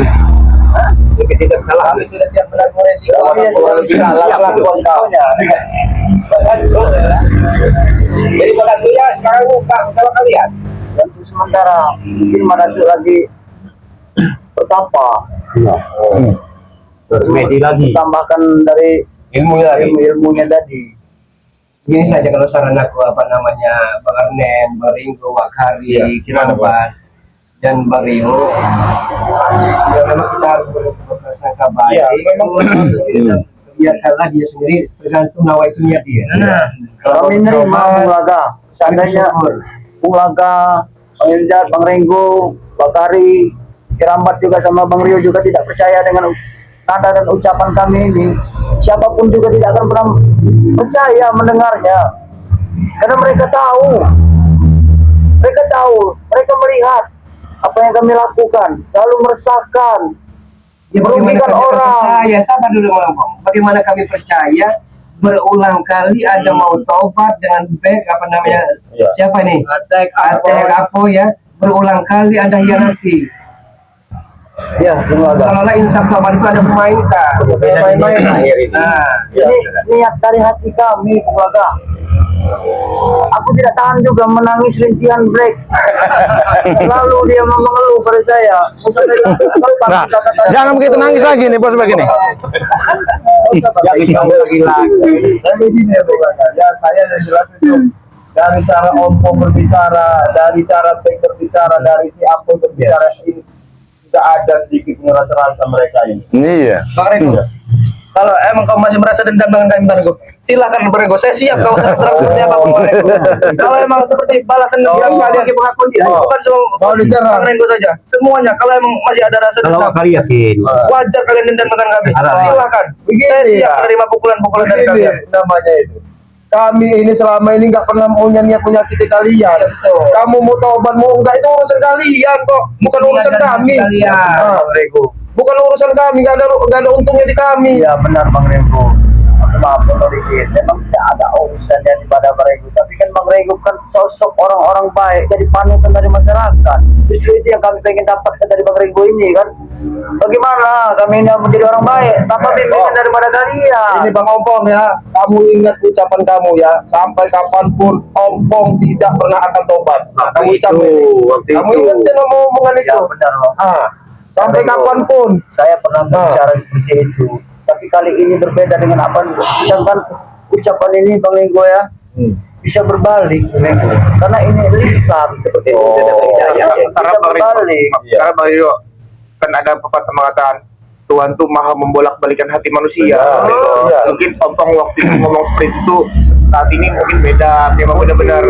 E: tidak salah. Kami sudah siap menanggung resiko.
D: Kami sudah siap.
E: Jadi Madatunya sekarang buka sama kalian.
D: Untuk sementara mungkin Madatu lagi bertapa.
C: Terus medi lagi.
D: Tambahkan dari ilmunya tadi.
E: Gini saja kalau saran aku apa namanya Bang Arnen, Bang Ringo, Wakari, Kiramban dan Bang Rio. Ya memang kita harus berprasangka baik.
C: Ya, memang
E: biarkanlah dia sendiri tergantung nawaitunya dia.
D: Kami menerima Bung Laga. Seandainya Bung Laga, Bang Injat, Bang Ringo, Wakari, Kirambat juga sama Bang Rio juga tidak percaya dengan nada dan ucapan kami ini, siapapun juga tidak akan pernah percaya mendengarnya, karena mereka tahu, mereka melihat apa yang kami lakukan, selalu meresahkan,
E: Ya,
D: merugikan orang.
E: Percaya, sabar dulu Bang. Bagaimana kami percaya berulang kali Anda mau tobat dengan baik apa namanya
C: Ya.
E: siapa nih? Atek Apo ya, berulang kali Anda hianati.
D: Ya, Bung Laga.
E: Kalau insaf tobat itu ada memainkan.
D: Main-main.
E: Nah,
D: Ini niat dari hati kami, Bung Laga. Aku tidak tahan juga menangis rintihan break. Lalu dia mengeluh pada saya.
A: Nah, jangan begitu nangis lagi nih bos begini.
C: Tapi gini ya Bung Laga, ya saya yang jelas itu dari cara Ompo berbicara, dari cara Pek berbicara, dari si Apple berbicara ini tidak ada sedikit rasa mereka ini.
A: Iya.
E: Bang Rego, kalau emang kau masih merasa dendam dengan kami Bang Rego, silakan Bang Rego, saya siap kau serangnya Bang Rego. Kalau emang seperti balasan dendam kalian pengakuan dia, bukan
C: Mau diserang.
E: Bang Rego saja, semuanya. Kalau emang masih ada rasa dendam,
C: yakin.
E: wajar kalian dendam dengan kami. Silakan,
C: Begini
E: saya siap
C: ya.
E: menerima pukulan-pukulan dari
C: Begini
E: kalian.
C: namanya itu. Kami ini selama ini nggak pernah punya niat menyakiti kalian. Kamu mau tobat mau enggak itu urusan kalian kok, bukan urusan kami. Ah, bukan urusan kami, nggak ada untungnya di kami.
D: Iya benar Bang Rego. Maaf kalau dikit, memang tidak ada urusan dari pada Bang Rego. Tapi kan Bang Rego kan sosok orang-orang baik, jadi panutan dari masyarakat. Itu yang kami pengen dapatkan dari Bang Rego ini kan. Bagaimana kami ini menjadi orang baik tanpa bimbingan daripada kalian?
C: Ini Bang Ompong ya, kamu ingat ucapan kamu ya, sampai kapanpun Ompong tidak pernah akan tobat. Kamu ucap ini. Kamu ingat jangan mau omongan itu.
D: Ya benar Bang.
C: Ah, sampai kapanpun.
D: Saya pernah berbicara seperti itu. Tapi kali ini berbeda dengan apa? Sedangkan ucapan ini Bang Rego ya bisa berbalik, Rego. Karena ini lisan seperti itu. Bisa berbalik.
C: Karena Bang Rio kan ada pepatah mengatakan Tuhan tuh maha membolak-balikan hati manusia. Mungkin Ompong waktu itu ngomong seperti itu, saat ini mungkin beda, memang benar-benar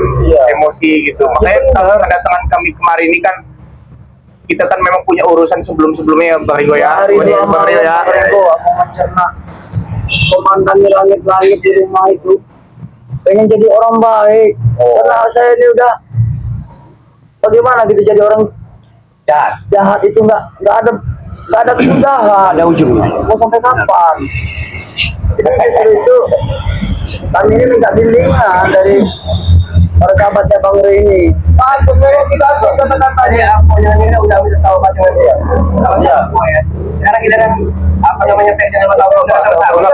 C: emosi gitu. Makanya kedatangan kami kemarin ini kan kita kan memang punya urusan sebelum-sebelumnya Bang Rio ya.
D: Hari ini
C: Bang Rio ya.
D: Rego, aku mencerna komandan di langit-langit di rumah itu pengen jadi orang baik. Karena saya ini udah bagaimana gitu jadi orang jahat itu nggak ada kesudahan. Ada ujungnya. Mau sampai kapan? Jadi itu kami ini minta bimbingan dari para sahabatnya Bang Rio ini.
C: Bagus memang kita atur kata-katanya.
E: Aku yang ini udah tahu macam dia. Semua ya. Sekarang kita kan apa namanya kayak dengan tahu sama-sama.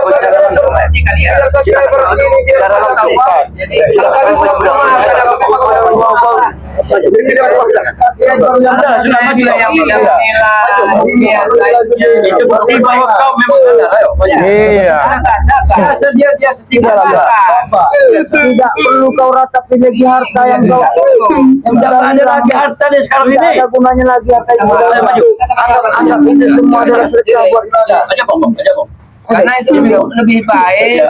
E: Jika dia
C: Biar subscriber ini dia langsung.
E: jadi kalau kami sudah gila yang
C: Itu bukti bahwa kau memang ada.
A: Iya.
E: dia setinggal
D: Tidak perlu kau ratapi lagi harta yang kau
E: Sudah ada lagi harta nih sekarang
D: tidak
E: ini.
D: ada gunanya lagi harta yang kau anggap itu semua adalah sedekah buat kita.
E: Karena itu lebih baik.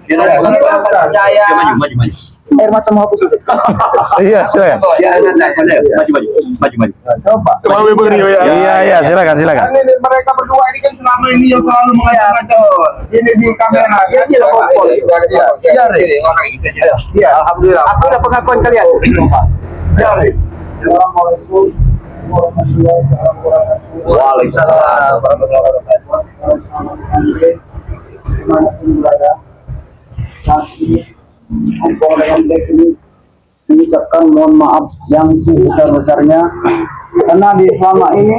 E: Percaya.
D: Air mata mau hapus itu.
A: Iya, silakan.
D: Coba.
C: Kembali Bang Rio ya.
A: Iya, silakan.
C: Kan ini mereka berdua ini kan selama ini yang selalu mengacau-ngacau. Ini di kamera. Iya,
D: Ya, alhamdulillah.
E: Aku udah pengakuan kalian.
D: Assalamualaikum warahmatullahi wabarakatuh.
E: Waalaikumsalam warahmatullahi wabarakatuh.
D: Dimanapun berada, saat ini Ompong dengan Black ini mengucapkan mohon maaf yang sebesar-besarnya karena di selama ini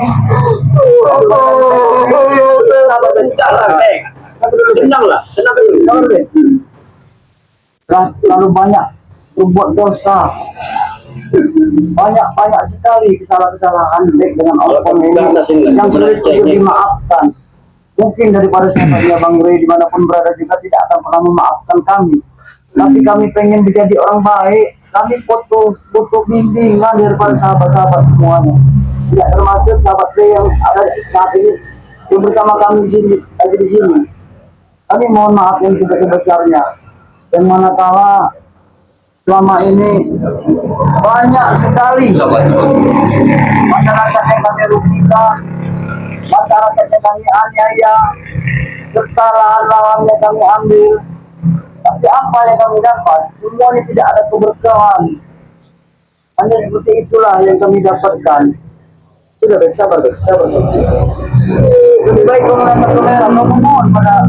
D: Lalu banyak berbuat dosa, banyak sekali kesalahan baik dengan orang ini yang sulit untuk dimaafkan. Mungkin daripada sahabatnya Bang Rey dimanapun berada juga tidak akan pernah memaafkan kami. Tapi kami pengen menjadi orang baik. Kami butuh bimbingan daripada sahabat-sahabat semuanya. Tidak termasuk sahabat Rey yang ada saat ini yang bersama kami di sini, lagi di sini. Kami mohon maaf yang sebesar-besarnya. Dan manakala selama ini banyak sekali masyarakat yang kami rugikan, masyarakat yang kami aniaya, serta lahan-lahan yang kami ambil. Tapi apa yang kami dapat? Semuanya tidak ada keberkahan. Hanya seperti itulah yang kami dapatkan. Sudah baik, sabar. Lebih baik kau menatap kamera, kau memohon pada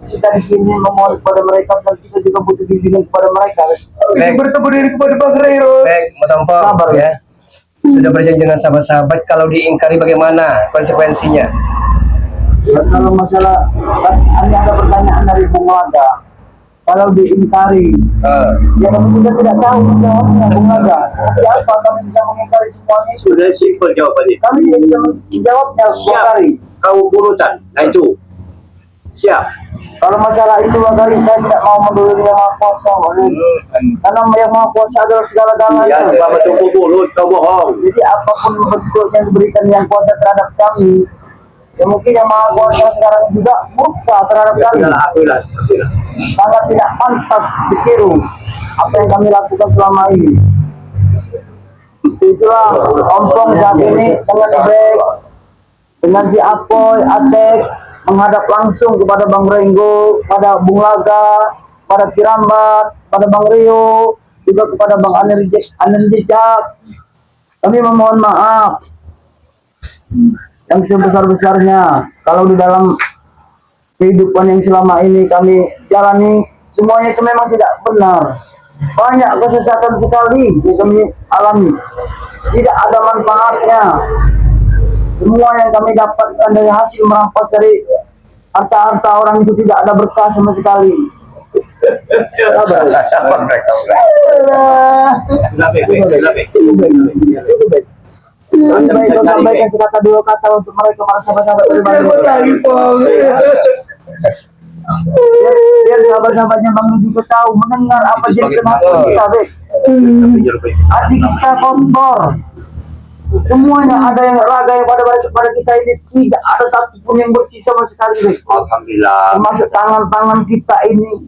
D: kita di sini memohon kepada mereka dan kita juga butuh bimbingan kepada mereka. Bertemu diri kepada Bang Rey.
E: Baik, Mas Tompo,
D: Sabar
E: ya. Sudah berjanji dengan sahabat-sahabat, kalau diingkari bagaimana konsekuensinya?
D: Kalau masalah ini ada pertanyaan dari Bung Wada. Kalau diingkari, ya kami juga tidak tahu jawabnya Bung Wada. Tapi apa kami bisa mengingkari semuanya itu?
C: Sudah simpel jawabannya.
D: Kami tidak bisa menjawabnya Bakari.
C: Kau urutan. Nah itu. Siap.
D: Kalau masalah itu Bakari, saya tidak mau menduluri yang Maha Kuasa. Karena yang Maha Kuasa adalah segala-galanya.
C: Ya, sebab tunggu mulut, kau bohong.
D: Jadi apapun bentuk yang diberikan yang kuasa terhadap kami, ya mungkin yang Maha Kuasa sekarang juga murka terhadap kami.
C: Akulah.
D: Sangat tidak pantas ditiru apa yang kami lakukan selama ini. Itulah ompong saat ini dengan baik, dengan si Apoy, Atek menghadap langsung kepada Bang Renggo, pada Bung Laga, pada Kirambat, pada Bang Rio, juga kepada Bang Anendijak. Kami memohon maaf yang sebesar-besarnya kalau di dalam kehidupan yang selama ini kami jalani semuanya itu memang tidak benar. Banyak kesesatan sekali yang kami alami, tidak ada manfaatnya. Semua yang kami dapatkan dari hasil merampas dari harta-harta orang itu tidak ada berkah sama sekali. Baik, sampaikan sekata dua kata untuk mereka para sahabat-sahabat biar sahabat-sahabatnya Bang juga tahu mendengar apa jadi kenapa kita, baik. Hati kita kotor. Semuanya ada yang raga yang pada kita ini tidak ada satupun yang bersih sama sekali, baik.
C: Alhamdulillah.
D: Termasuk tangan-tangan kita ini,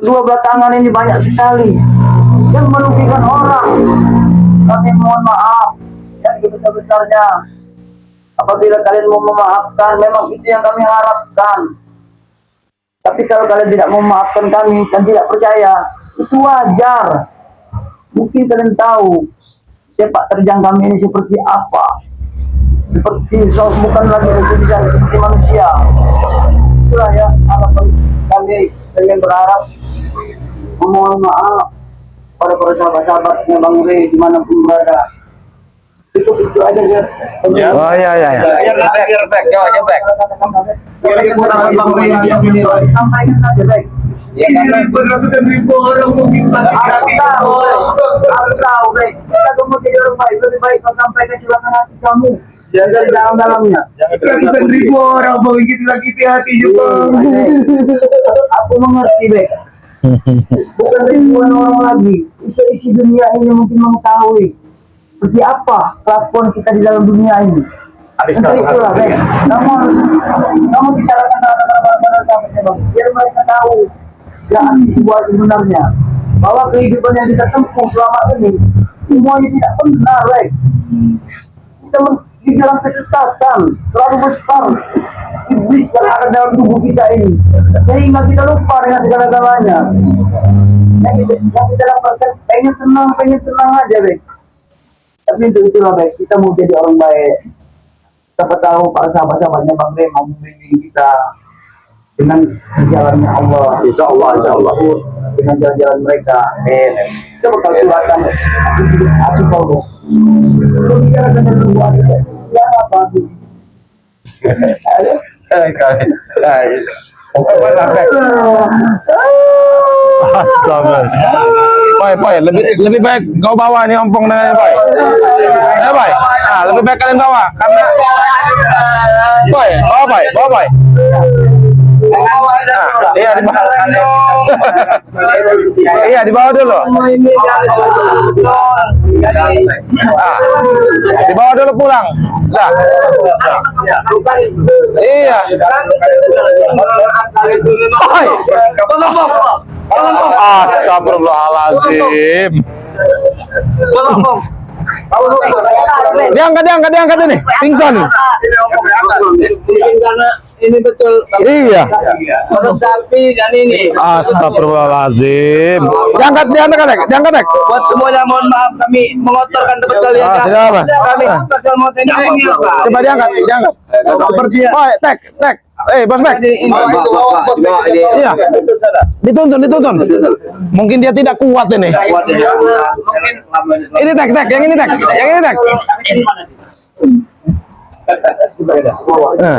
D: kedua belah tangan ini banyak sekali yang merugikan orang. Kami mohon maaf yang sebesar-besarnya. Apabila kalian mau memaafkan, memang itu yang kami harapkan. Tapi kalau kalian tidak mau memaafkan kami dan tidak percaya, itu wajar. Mungkin kalian tahu sepak terjang kami ini seperti apa. Seperti bukan lagi seperti manusia. Itulah ya harapan kami. Saya berharap memohon maaf pada para sahabat-sahabatnya Bang Rey dimanapun berada. Itu aja ya.
A: Oh ya.
E: Biar back.
D: Sampaikan saja, baik.
E: Ya,
C: Ribu orang mungkin
D: Aku tahu, baik. Kita tunggu jadi orang baik. Lebih baik kau sampaikan curahan hati kamu dari dalam-dalamnya.
C: ratusan ribu orang begitu sakiti hati juga.
D: Aku mengerti, baik. Bukan ribuan orang lagi. Isi dunia ini mungkin mengetahui seperti apa kelakuan kita di dalam dunia ini. Untuk itulah, baik. Kamu bicarakan dengan sahabatnya, Bang. Biar mereka tahu yang situasi sebenarnya, bahwa kehidupan yang kita tempuh selama ini semuanya tidak benar, baik. Kita di dalam kesesatan terlalu besar iblis yang ada dalam tubuh kita ini, sehingga kita lupa dengan segala-galanya. Yang kita dapatkan pengen senang aja, baik. Tapi untuk itulah, baik, kita mau jadi orang baik. Siapa tahu para sahabat-sahabatnya Bang Rey mau membimbing kita dengan jalannya Allah.
C: Insya Allah.
D: dengan jalan-jalan mereka. Saya bakal curahkan Aci Paulus. Berbicara dengan dua ya apa?
A: Astaga. Pai, lebih baik kau bawa nih ompong dengan ini, Pai. Ya, Pai. Ah, lebih baik kalian bawa karena Pai, bawa, Pai. Nah, iya di bawah. Iya di bawah dulu. Ah, di bawah dulu pulang. Nah. Iya. Hai. Astagfirullahaladzim. Diangkat ini. Pingsan nih.
B: Karena ini betul.
A: Iya.
B: Kalau sapi dan ini.
A: Astagfirullahaladzim. Diangkat.
B: Buat semuanya mohon maaf kami mengotorkan tempat kalian.
A: Ah, tidak apa.
B: Kami pasal mau tanya ini apa?
A: Coba diangkat.
B: Seperti
A: Oh, tek. Bos Mek. Iya. Dituntun. Mungkin dia tidak kuat ini.
B: Mungkin
A: Ini tek. Yang ini tek. Nah.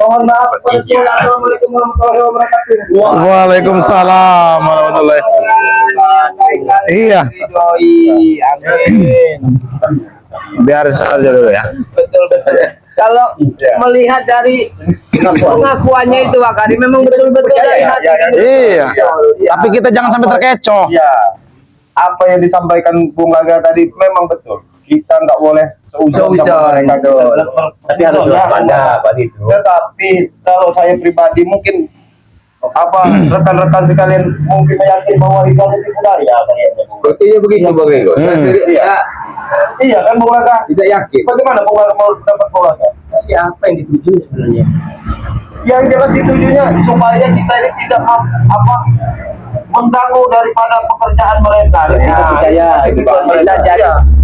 B: mohon maaf. Assalamualaikum warahmatullahi wabarakatuh.
A: Waalaikumsalam warahmatullahi. Iya.
B: Amin.
A: Biar saja dulu ya.
B: Betul. Kalau melihat dari pengakuannya itu Pak Kadi memang betul-betul dari hati.
A: Iya. Tapi kita jangan sampai terkecoh.
C: Ya, apa yang disampaikan Bung Laga tadi memang betul. Kita nggak boleh seuzon sama mereka.
E: Tapi harus waspada Pak itu.
C: Tetapi kalau saya pribadi mungkin rekan-rekan sekalian mungkin meyakini bahwa itu budaya kayaknya.
E: Sepertinya begitu Bang Ego.
C: Iya kan Bung Laga?
E: Tidak yakin.
C: Bagaimana Bung Laga mau dapat Bung Laga?
E: Ya apa yang dituju sebenarnya?
C: Yang jelas ditujunya supaya kita ini tidak mengganggu daripada pekerjaan mereka.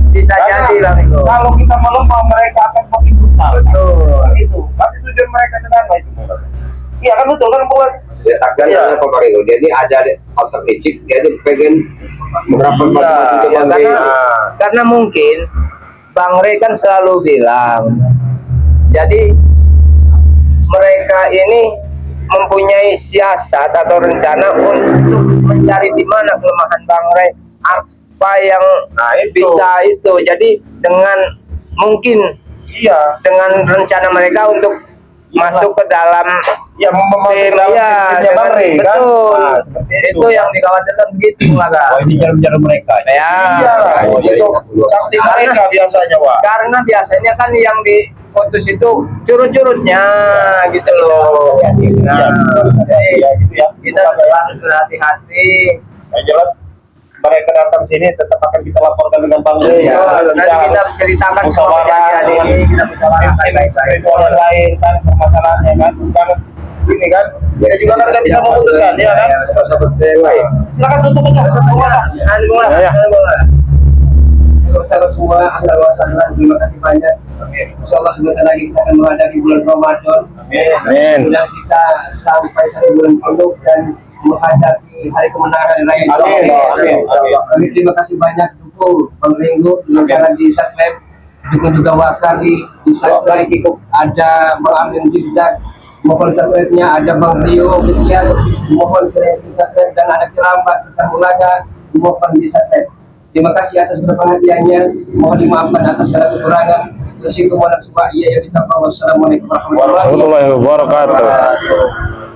B: Bisa jadi Bang Ego.
C: Kalau kita melemah mereka akan semakin brutal.
B: Betul.
C: Itu pasti tujuan mereka ke sana itu. Iya kan betul kan Bung Laga?
E: Dia takkan ada Pak Ego. Dia ini ada otak licik. Dia ini pengen menerapkan
B: Karena mungkin Bang Rey kan selalu bilang, jadi mereka ini mempunyai siasat atau rencana untuk mencari di mana kelemahan Bang Rey, apa yang bisa itu. Jadi dengan mungkin dengan rencana mereka untuk masuk ke dalam timnya Bang Rey kan. Itu yang dikhawatirkan begitu Laga.
E: ini jarum-jarum mereka.
C: Itu taktik mereka biasanya, Wak.
B: Karena biasanya kan yang diputus itu curut-curutnya gitu loh. Nah, kita harus berhati-hati.
C: Yang jelas mereka datang sini tetap akan kita laporkan dengan Bang Rey.
B: Nanti kita ceritakan semua kejadian ini, kita bicarakan baik-baik.
C: Orang lain kan permasalahannya kan, bukan ini kan. Kita juga kan nggak bisa memutuskan, ya kan? Silakan tutup aja.
E: Sahabat semua, terima kasih banyak. Insyaallah sebentar lagi kita akan menghadapi bulan Ramadan.
A: Amin.
E: Dan kita sampai 1 bulan penuh dan menghadapi hari kemenangan raya Idul Fitri. Kami terima kasih banyak dukung Bang Ringo dengan cara di subscribe, dukung juga Wakari di subscribe. Ada Bang Amin Zigzag, mohon subscribe-nya. Ada Bang Rio official, mohon di subscribe. Dan ada Kirambat serta Mulaga, mohon di subscribe. Terima kasih atas perhatiannya. Mohon dimaafkan atas segala kekurangan. Wassalamualaikum warahmatullahi wabarakatuh.
A: Warahmatullahi wabarakatuh.